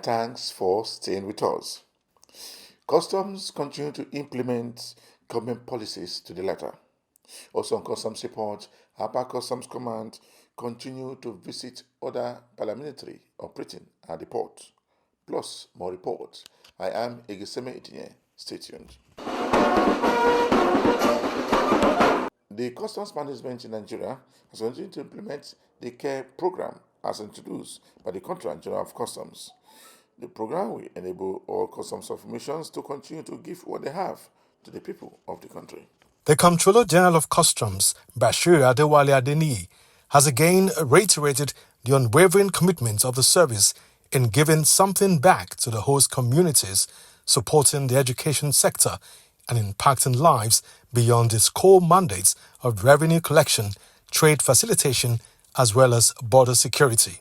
thanks for staying with us. Customs continue to implement government policies to the letter. Also on customs report, Upper Customs Command continue to visit other paramilitary operating at the port. Plus more reports. I am Egeseme Itinye. Stay tuned. The Customs Management in Nigeria has continued to implement the CARE program as introduced by the Controller General of Customs. The program will enable all customs formations to continue to give what they have to the people of the country. The Comptroller General of Customs, Bashir Adewale Adeniyi, has again reiterated the unwavering commitment of the service in giving something back to the host communities, supporting the education sector and impacting lives beyond its core mandates of revenue collection, trade facilitation, as well as border security.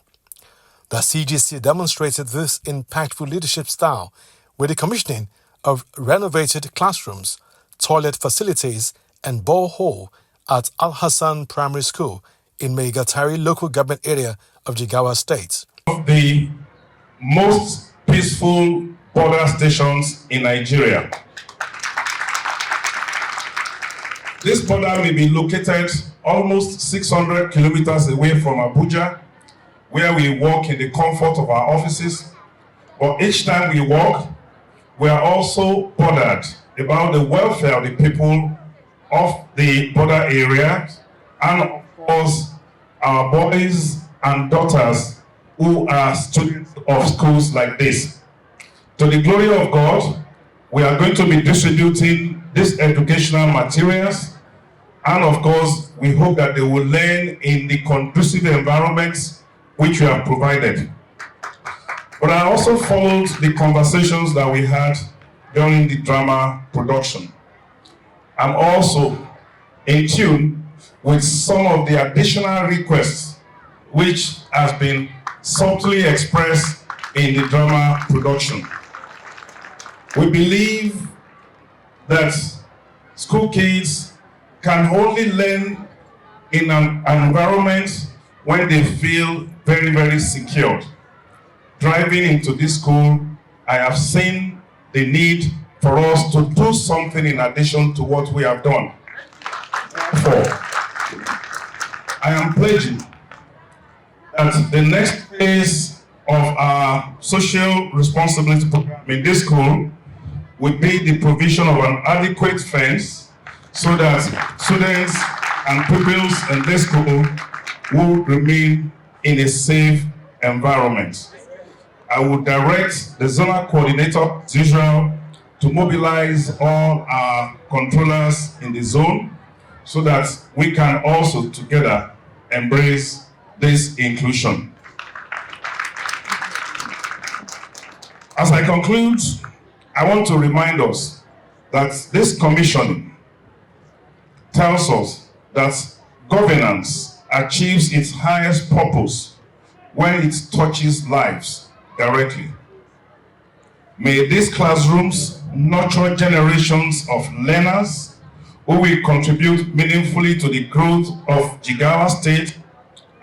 The CGC demonstrated this impactful leadership style with the commissioning of renovated classrooms, toilet facilities, and borehole at Al Hassan Primary School in Megatari local government area of Jigawa State. The most peaceful border stations in Nigeria. This border may be located almost 600 kilometers away from Abuja, where we work in the comfort of our offices. But each time we walk, we are also bothered about the welfare of the people of the border area and, of course, our boys and daughters who are students of schools like this. To the glory of God, we are going to be distributing these educational materials, and of course, we hope that they will learn in the conducive environments which we have provided. But I also followed the conversations that we had during the drama production. I'm also in tune with some of the additional requests which has been subtly expressed in the drama production. We believe that school kids can only learn in an environment when they feel very, very secured. Driving into this school, I have seen the need for us to do something in addition to what we have done. Therefore, I am pledging that the next phase of our social responsibility program in this school will be the provision of an adequate fence so that students and pupils in this school will remain in a safe environment. I will direct the zonal coordinator, as usual, to mobilize all our controllers in the zone so that we can also together embrace this inclusion. As I conclude, I want to remind us that this commission tells us that governance achieves its highest purpose when it touches lives directly. May these classrooms nurture generations of learners who will contribute meaningfully to the growth of Jigawa State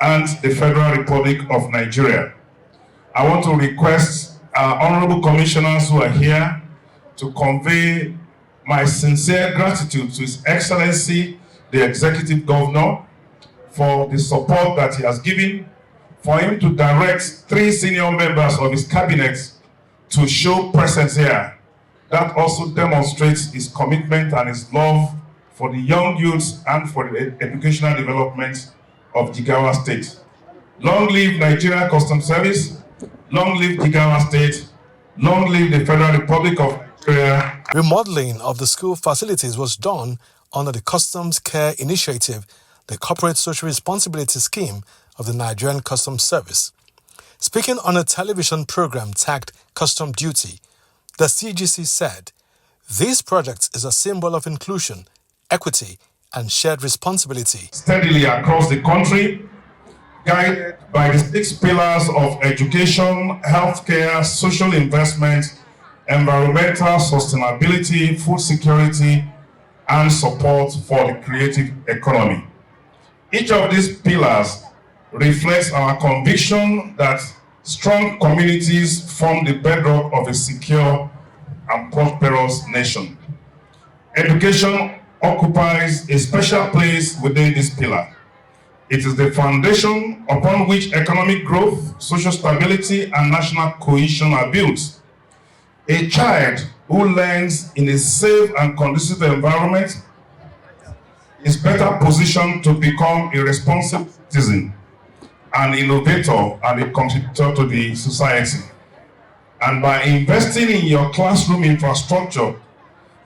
and the Federal Republic of Nigeria. I want to request our honorable commissioners who are here to convey my sincere gratitude to His Excellency, the Executive Governor, for the support that he has given, for him to direct 3 senior members of his cabinet to show presence here. That also demonstrates his commitment and his love for the young youths and for the educational development of Jigawa State. Long live Nigeria Customs Service, long live Jigawa State, long live the Federal Republic of Nigeria. Remodeling of the school facilities was done under the Customs Care Initiative, the corporate social responsibility scheme of the Nigerian Customs Service. Speaking on a television program tagged Custom Duty, the CGC said, "This project is a symbol of inclusion, equity, and shared responsibility." Steadily across the country, guided by the 6 pillars of education, healthcare, social investment, environmental sustainability, food security, and support for the creative economy. Each of these pillars reflects our conviction that Strong communities form the bedrock of a secure and prosperous nation. Education occupies a special place within this pillar. It is the foundation upon which economic growth, social stability, and national cohesion are built. A child who learns in a safe and conducive environment is better positioned to become a responsible citizen, an innovator, and a contributor to the society. And by investing in your classroom infrastructure,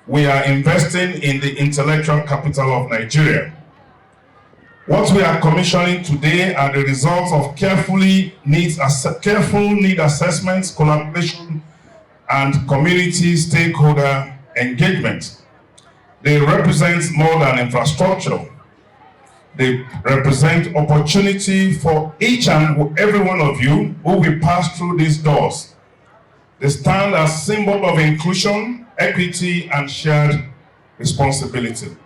we are investing in the intellectual capital of Nigeria. What we are commissioning today are the results of careful need assessments, collaboration, and community stakeholder engagement. They represent more than infrastructure. They represent opportunity for each and every one of you who will pass through these doors. They stand as symbol of inclusion, equity, and shared responsibility.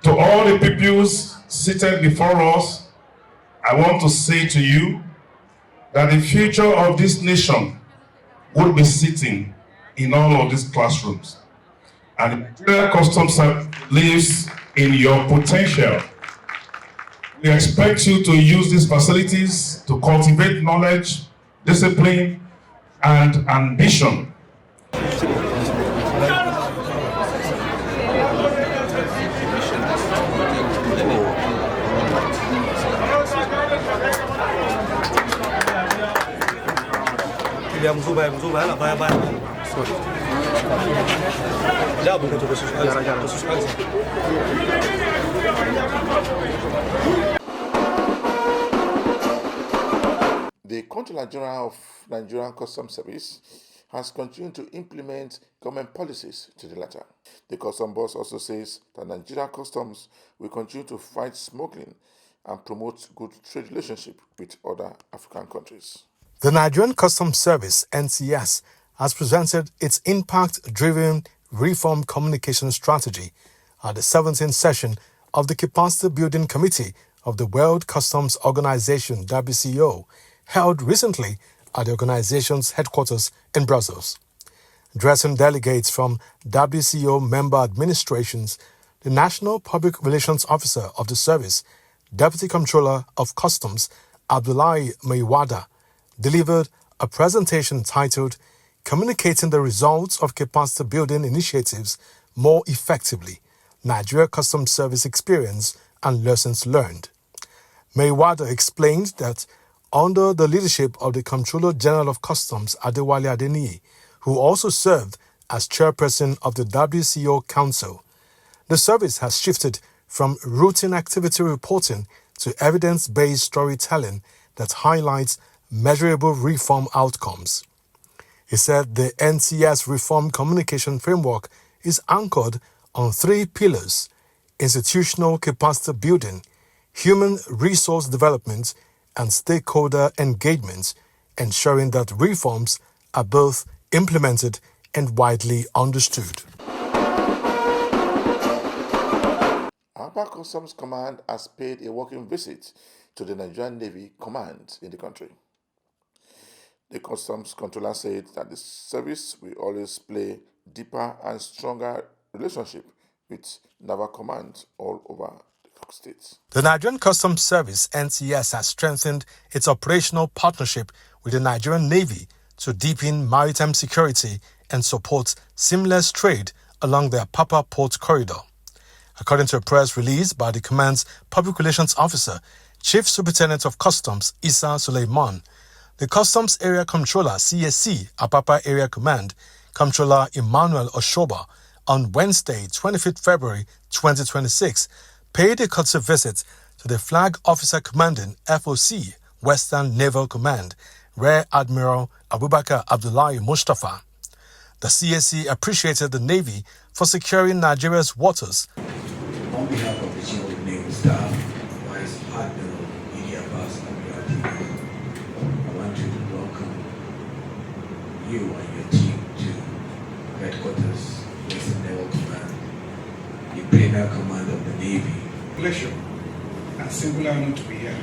To all the pupils seated before us, I want to say to you that the future of this nation would be sitting in all of these classrooms. And the Nigerian Customs Service lives in your potential. We expect you to use these facilities to cultivate knowledge, discipline, and ambition. The Controller General of Nigerian Customs Service has continued to implement government policies to the letter. The Customs Boss also says that Nigerian Customs will continue to fight smuggling and promote good trade relationship with other African countries. The Nigerian Customs Service, NCS, has presented its impact-driven reform communication strategy at the 17th session of the Capacity Building Committee of the World Customs Organization, WCO, held recently at the organization's headquarters in Brussels. Addressing delegates from WCO member administrations, the National Public Relations Officer of the service, Deputy Comptroller of Customs, Abdullahi Maiwada, delivered a presentation titled Communicating the Results of Capacity Building Initiatives More Effectively, Nigeria Customs Service Experience and Lessons Learned. Maiwada explained that under the leadership of the Comptroller General of Customs, Adewale Adeniyi, who also served as chairperson of the WCO Council, the service has shifted from routine activity reporting to evidence-based storytelling that highlights measurable reform outcomes. He said the NCS reform communication framework is anchored on 3 pillars: institutional capacity building, human resource development, and stakeholder engagement, ensuring that reforms are both implemented and widely understood. Aba Customs Command has paid a working visit to the Nigerian Navy Command in the country. The Customs Controller said that the service will always play deeper and stronger relationship with Naval Command all over the states. The Nigerian Customs Service, NCS, has strengthened its operational partnership with the Nigerian Navy to deepen maritime security and support seamless trade along the Apapa Port Corridor. According to a press release by the command's Public Relations Officer, Chief Superintendent of Customs Issa Suleiman, the Customs Area Controller CSC Apapa Area Command, Comptroller Emmanuel Oshoba, on Wednesday, 25th February 2026, paid a courtesy visit to the Flag Officer Commanding FOC Western Naval Command, Rear Admiral Abubakar Abdullahi Mustafa. The CSC appreciated the Navy for securing Nigeria's waters. On behalf of the Chief of Naval Staff, Vice Admiral Media Abbas Amirati, I want to welcome you and your team to Headquarters, Western Naval Command, the Premier Command of the Navy. Pleasure and singular honor to be here.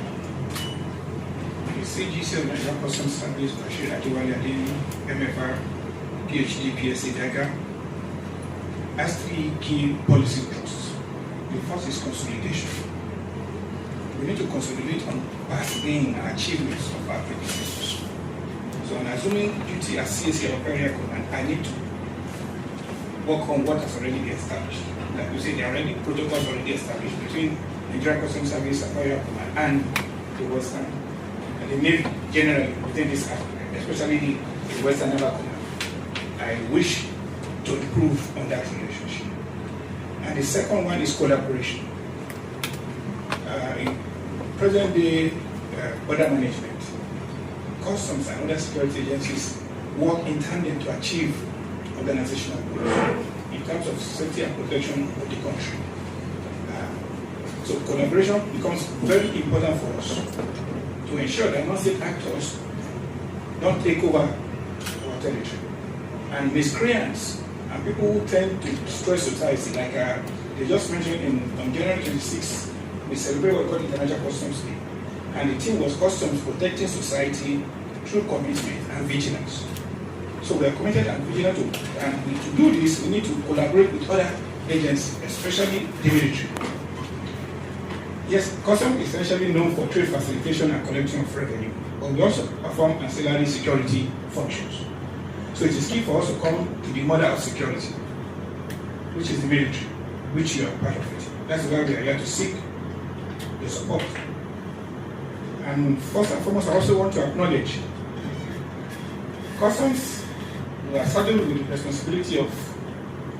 It is CGC of Nigerian Customs Service, Bashir Adewale Adeni, MFR, PhD, PSC, DAGA, has three key policy thrusts. The first is consolidation. We need to consolidate on past gain and achievements of our predecessors. So on assuming duty as CAC of Area Command, I need to work on what has already been established. Like we say, there are already protocols already established between Nigerian Customs Service, Area Command, and the Western, and the Navy generally within this aspect, especially the Western Naval Command. I wish to improve on that relationship. And the second one is collaboration. In present-day border management, customs and other security agencies work in tandem to achieve organizational goals in terms of safety and protection of the country. So collaboration becomes very important for us to ensure that non-state actors don't take over our territory. And miscreants and people who tend to destroy society, like they just mentioned on January 26th, we celebrate what we call International Customs Day. And the theme was customs protecting society through commitment and vigilance. So we are committed and vigilant to do this, we need to collaborate with other agencies, especially the military. Yes, customs is essentially known for trade facilitation and collection of revenue, but we also perform ancillary security functions. So it is key for us to come to the mother of security, which is the military, which you are part of it. That's why we are here to seek the support. And first and foremost, I also want to acknowledge customs, we are saddled with the responsibility of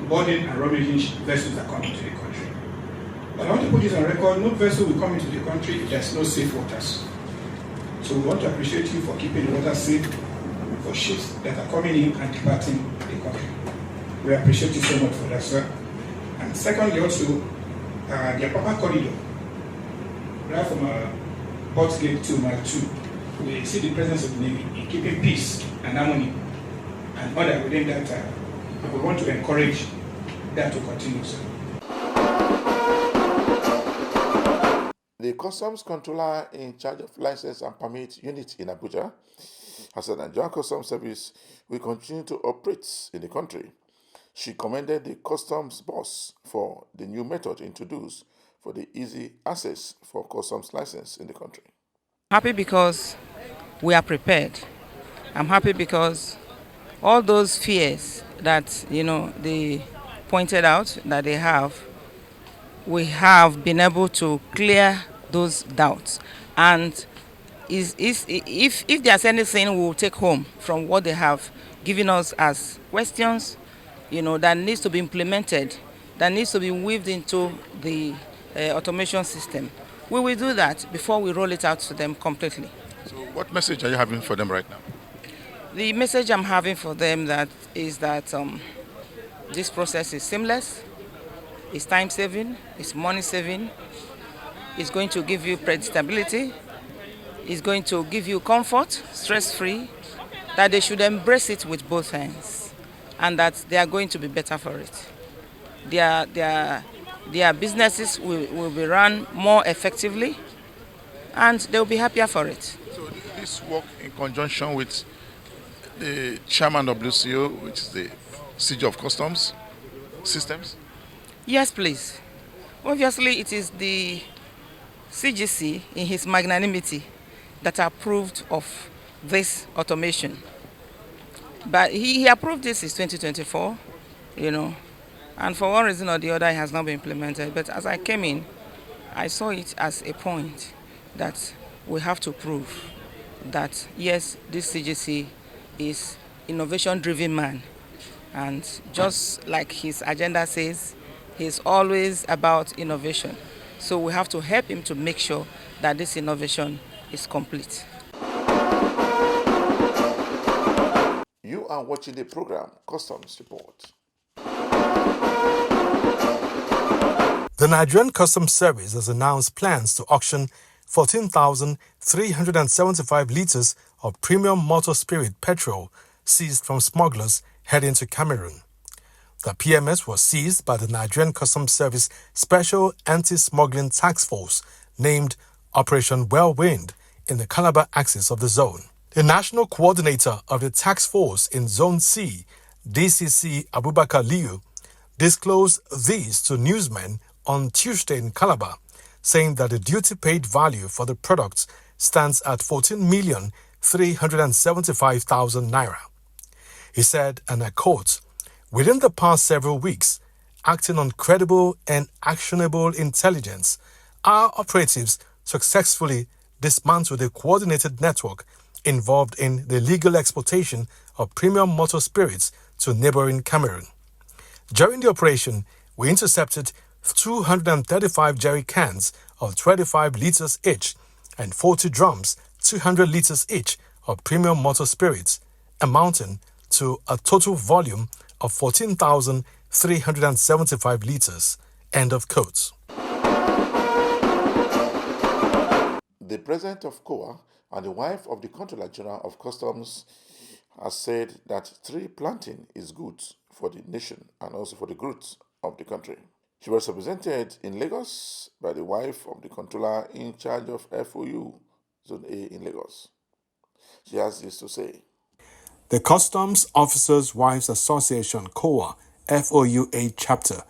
boarding and rummaging vessels that come into the country. But I want to put this on record, no vessel will come into the country if there's no safe waters. So we want to appreciate you for keeping the water safe for ships that are coming in and departing the country. We appreciate you so much for that, sir. And secondly, also, the Apapa corridor, right from Port Gate to Mile 2, we see the presence of the Navy in keeping peace and harmony and order within that time. We want to encourage that to continue, sir. The customs controller in charge of license and permit unit in Abuja has said Nigerian Customs Service will continue to operate in the country. She commended the customs boss for the new method introduced for the easy access for customs license in the country. Happy because we are prepared. I'm happy because all those fears that they pointed out that they have, we have been able to clear those doubts. And if there's anything we'll take home from what they have given us as questions, that needs to be implemented, that needs to be weaved into the automation system, we will do that before we roll it out to them completely. So what message are you having for them right now? The message I'm having for them is that this process is seamless, it's time saving, it's money saving, it's going to give you predictability, it's going to give you comfort, stress-free, that they should embrace it with both hands, and that they are going to be better for it. Their businesses will be run more effectively, and they'll be happier for it. So this work in conjunction with the chairman of WCO, which is the CG of Customs Systems? Yes, please. Obviously, it is the CGC in his magnanimity that approved of this automation. But he approved this in 2024, and for one reason or the other, it has not been implemented. But as I came in, I saw it as a point that we have to prove that, yes, this CGC is innovation-driven man. And just like his agenda says, he's always about innovation. So we have to help him to make sure that this innovation is complete. You are watching the program Customs Report. The Nigerian Customs Service has announced plans to auction 14,375 litres of premium motor spirit petrol seized from smugglers heading to Cameroon. The PMS was seized by the Nigerian Customs Service Special Anti-Smuggling Task Force named Operation Whirlwind in the Calabar axis of the zone. The national coordinator of the task force in Zone C, DCC Abubakar Liu, disclosed these to newsmen on Tuesday in Calabar, saying that the duty-paid value for the products stands at 14,375,000 naira. He said, and I quote, "Within the past several weeks, acting on credible and actionable intelligence, our operatives successfully dismantled a coordinated network involved in the illegal exportation of premium motor spirits to neighboring Cameroon. During the operation, we intercepted 235 jerry cans of 25 liters each and 40 drums, 200 liters each of premium motor spirits, amounting to a total volume of 14,375 liters." End of quote. The president of COA and the wife of the Controller General of Customs has said that tree planting is good for the nation and also for the growth of the country. She was represented in Lagos by the wife of the Controller in charge of FOU, Zone A in Lagos. She has this to say. The Customs Officers' Wives Association COA FOUA chapter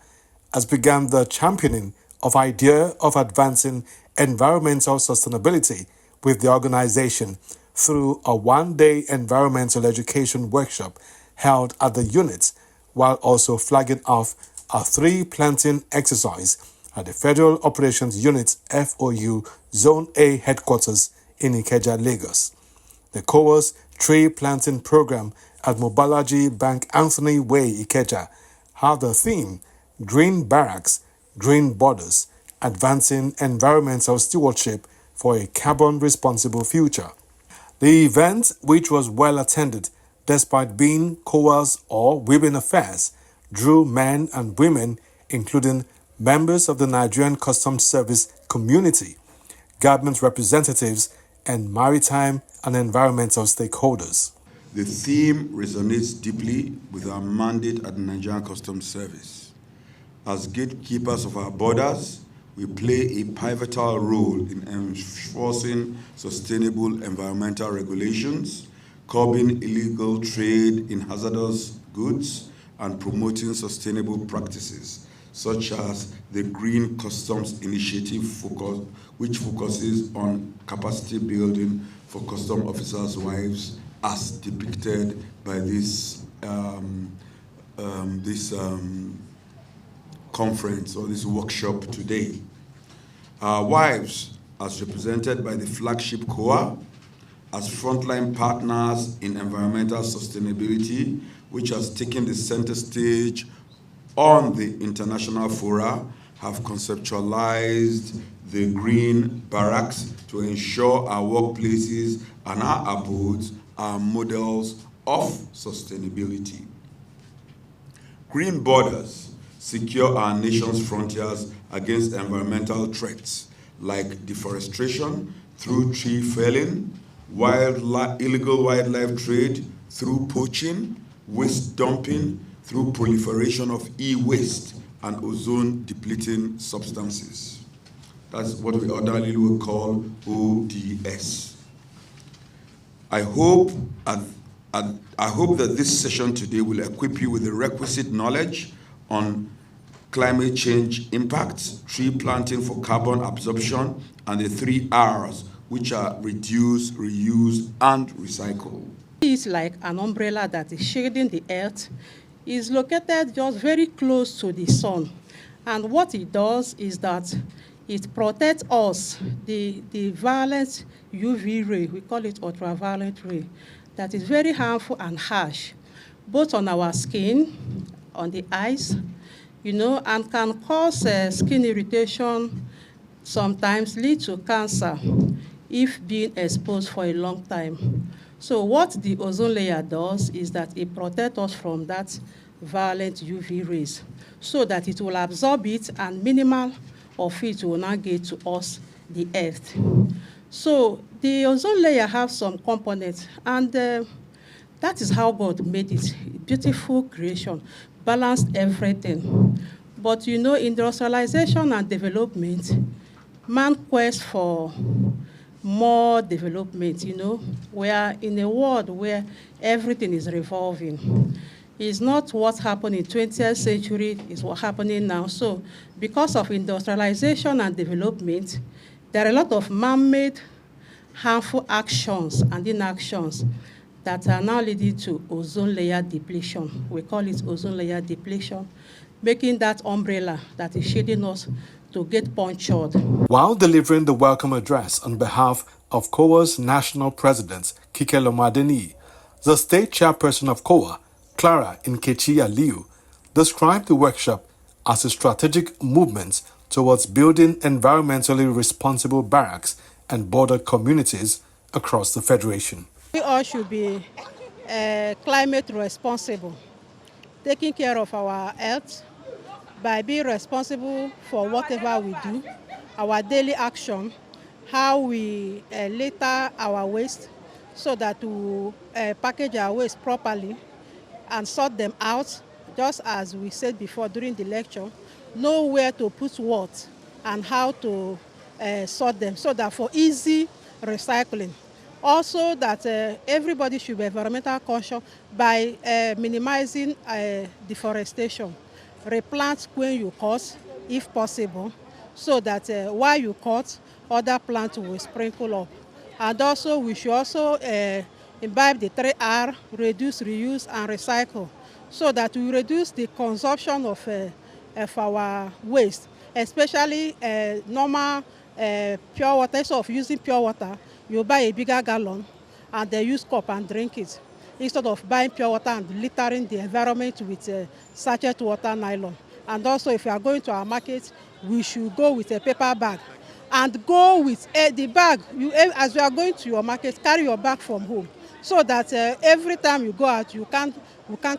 has begun the championing of idea of advancing environmental sustainability with the organization through a one-day environmental education workshop held at the unit, while also flagging off a tree planting exercise at the Federal Operations Unit FOU Zone A headquarters in Ikeja, Lagos. The COA's tree planting program at Mobalaji Bank Anthony Way, Ikeja, have the theme Green Barracks, Green Borders, Advancing Environmental Stewardship for a Carbon-Responsible Future. The event, which was well attended despite being COA's or Women Affairs, drew men and women, including members of the Nigerian Customs Service community, government representatives, and maritime and environmental stakeholders. The theme resonates deeply with our mandate at the Nigerian Customs Service. As gatekeepers of our borders, we play a pivotal role in enforcing sustainable environmental regulations, curbing illegal trade in hazardous goods, and promoting sustainable practices, such as the Green Customs Initiative, which focuses on capacity building for custom officers' wives, as depicted by this conference or this workshop today. Our wives, as represented by the flagship COA, as frontline partners in environmental sustainability, which has taken the center stage on the international fora, have conceptualized the Green Barracks to ensure our workplaces and our abodes are models of sustainability. Green Borders secure our nation's frontiers against environmental threats like deforestation through tree felling, illegal wildlife trade through poaching, waste dumping through proliferation of e-waste and ozone-depleting substances. That's what we ordinarily would call ODS. I hope that this session today will equip you with the requisite knowledge on climate change impacts, tree planting for carbon absorption, and the 3 R's, which are reduce, reuse, and recycle. It's like an umbrella that is shading the earth. It's located just very close to the sun. And what it does is that it protects us, the violent UV ray, we call it ultraviolet ray, that is very harmful and harsh, both on our skin, on the eyes, and can cause skin irritation, sometimes lead to cancer if being exposed for a long time. So what the ozone layer does is that it protects us from that violent UV rays so that it will absorb it and minimal of it will not get to us, the earth. So the ozone layer has some components, and that is how God made it. Beautiful creation, balanced everything. But industrialization and development, man quest for more development, We are in a world where everything is revolving. It's not what happened in 20th century, it's what's happening now. So because of industrialization and development, there are a lot of man-made harmful actions and inactions that are now leading to ozone layer depletion. We call it ozone layer depletion, making that umbrella that is shading us to get punctured. While delivering the welcome address on behalf of COA's national president, Kike Lomadeni, the state chairperson of COA, Clara Nkechi Aliu, described the workshop as a strategic movement towards building environmentally responsible barracks and border communities across the Federation. We all should be climate responsible, taking care of our health by being responsible for whatever we do, our daily action, how we litter our waste so that we package our waste properly and sort them out, just as we said before during the lecture, know where to put what and how to sort them so that for easy recycling. Also that everybody should be environmental conscious by minimizing deforestation. Replant when you cut, if possible, so that while you cut, other plants will sprinkle up. And also, we should also imbibe the 3R, reduce, reuse, and recycle, so that we reduce the consumption of our waste, especially normal pure water. Instead of using pure water, you buy a bigger gallon and they use cup and drink it, instead of buying pure water and littering the environment with sachet water nylon. And also, if you are going to our market, we should go with a paper bag. And go with the bag, as you are going to your market, carry your bag from home, so that every time you go out, you can't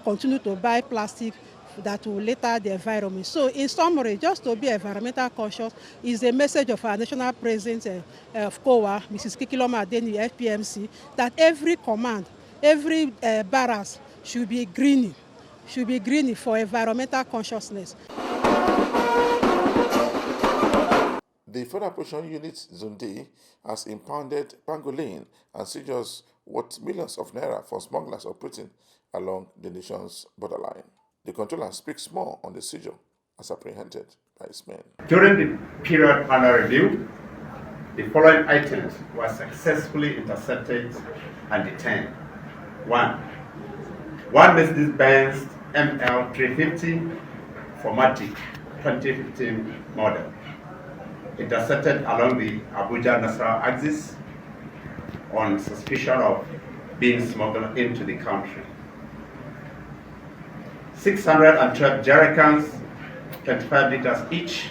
continue to buy plastic that will litter the environment. So in summary, just to be environmental conscious is a message of our national president of COA, Mrs. Kike Lomadeni, FPMC, that every command, every barracks should be greening for environmental consciousness. The Federal Operation Unit Zone D has impounded pangolin and seizures worth millions of naira for smugglers operating along the nation's borderline. The controller speaks more on the seizure as apprehended by his men. During the period under review, the following items were successfully intercepted and detained. 1. Mercedes-Benz ML350 Formatic 2015 model, intercepted along the Abuja-Nasarawa axis on suspicion of being smuggled into the country. 612 jerrycans, 25 liters each,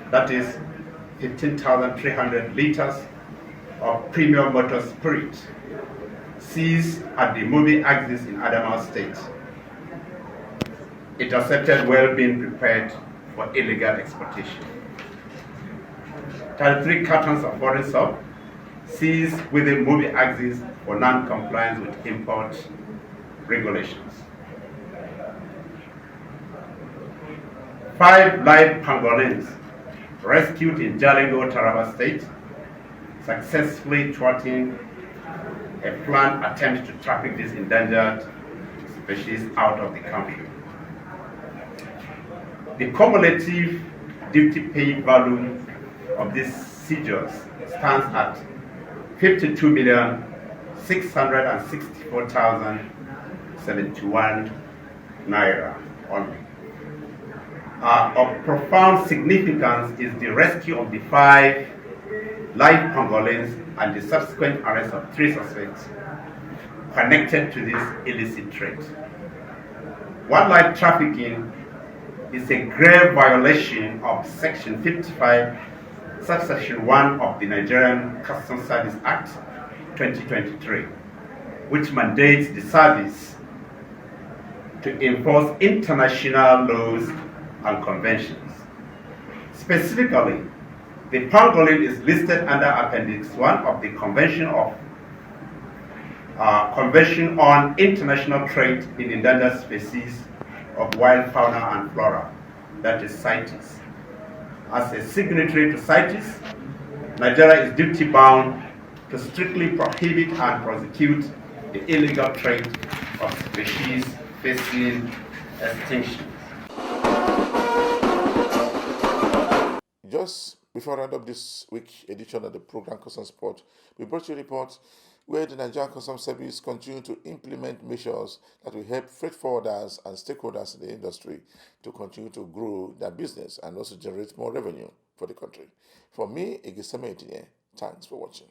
that is 15,300 liters of premium motor spirit, seized at the Mubi axis in Adamawa State. Intercepted well being prepared for illegal exportation. 33 cartons of foreign soap, seized within Mubi axis for non-compliance with import regulations. 5 live pangolins rescued in Jalingo, Taraba State, successfully thwarting a planned attempt to traffic this endangered species out of the country. The cumulative duty paid value of these seizures stands at 52,664,071 naira only. Of profound significance is the rescue of the 5 live pangolins and the subsequent arrest of 3 suspects connected to this illicit trade. Wildlife trafficking is a grave violation of Section 55, subsection 1 of the Nigerian Customs Service Act 2023, which mandates the service to enforce international laws and conventions. Specifically, the pangolin is listed under Appendix 1 of the Convention on International Trade in Endangered Species of Wild Fauna and Flora, that is CITES. As a signatory to CITES, Nigeria is duty-bound to strictly prohibit and prosecute the illegal trade of species facing extinction. Just before I round up this week's edition of the program Customs Spot, we brought you a report where the Nigerian Customs Service continue to implement measures that will help freight forwarders and stakeholders in the industry to continue to grow their business and also generate more revenue for the country. For me, Igiseme Etinye, thanks for watching.